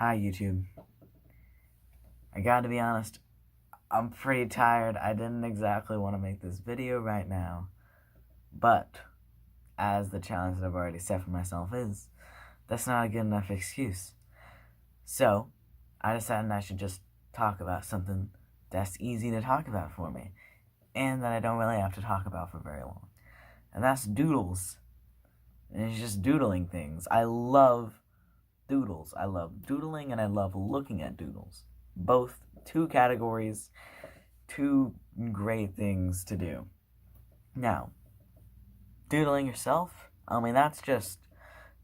Hi, YouTube. I gotta be honest, I'm pretty tired. I didn't exactly want to make this video right now, but as the challenge that I've already set for myself is, that's not a good enough excuse. So, I decided I should just talk about something that's easy to talk about for me, and that I don't really have to talk about for very long. And that's doodles. And it's just doodling things. I love doodles. I love doodling and I love looking at doodles. Both two categories, two great things to do. Now, doodling yourself, that's just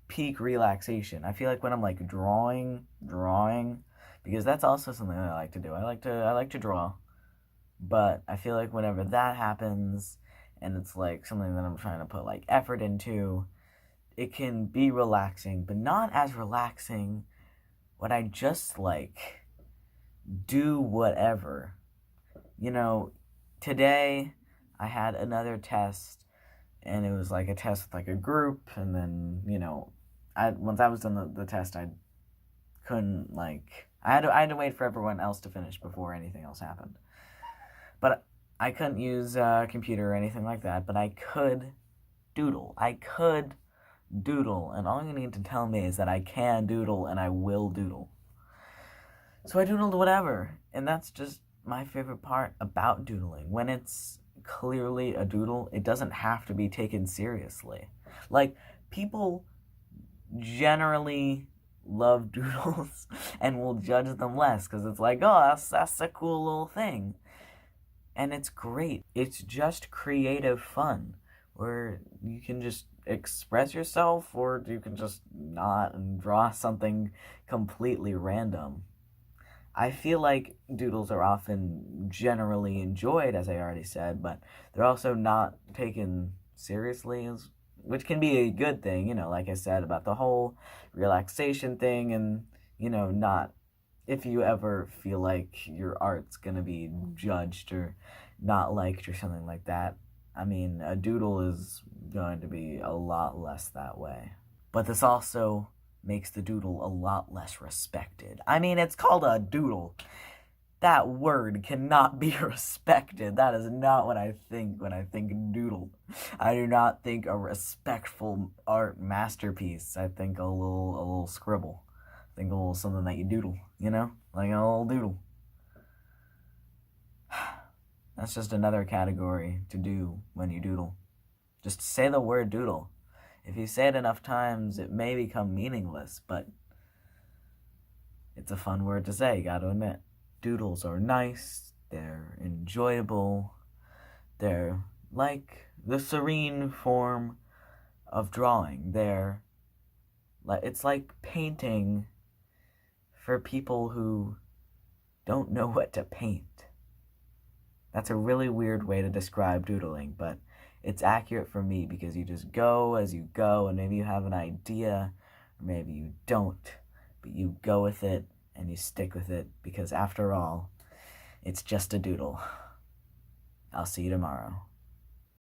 peak relaxation. I feel like when I'm like drawing, because that's also something I like to do. I like to draw, but I feel like whenever that happens and it's like something that I'm trying to put like effort into, it can be relaxing, but not as relaxing when I just like do whatever. Today I had another test, and it was like a test with like a group, and then, once I was done the test, I couldn't, I had to wait for everyone else to finish before anything else happened. But I couldn't use a computer or anything like that, but I could doodle. And all you need to tell me is that I can doodle, and I will doodle. So I doodled whatever, and that's just my favorite part about doodling. When it's clearly a doodle, it doesn't have to be taken seriously. Like, people generally love doodles and will judge them less because it's like, oh, that's a cool little thing. And it's great. It's just creative fun where you can just express yourself, or you can just not and draw something completely random. I feel like doodles are often generally enjoyed, as I already said, but they're also not taken seriously, which can be a good thing, like I said, about the whole relaxation thing, and, not if you ever feel like your art's gonna be judged or not liked or something like that. A doodle is going to be a lot less that way. But this also makes the doodle a lot less respected. It's called a doodle. That word cannot be respected. That is not what I think when I think doodle. I do not think a respectful art masterpiece. I think a little scribble. I think a little something that you doodle, like a little doodle. That's just another category to do when you doodle. Just say the word doodle. If you say it enough times, it may become meaningless, but it's a fun word to say, you gotta admit. Doodles are nice, they're enjoyable, they're like the serene form of drawing. It's like painting for people who don't know what to paint. That's a really weird way to describe doodling, but it's accurate for me because you just go as you go, and maybe you have an idea, or maybe you don't, but you go with it and you stick with it because after all, it's just a doodle. I'll see you tomorrow.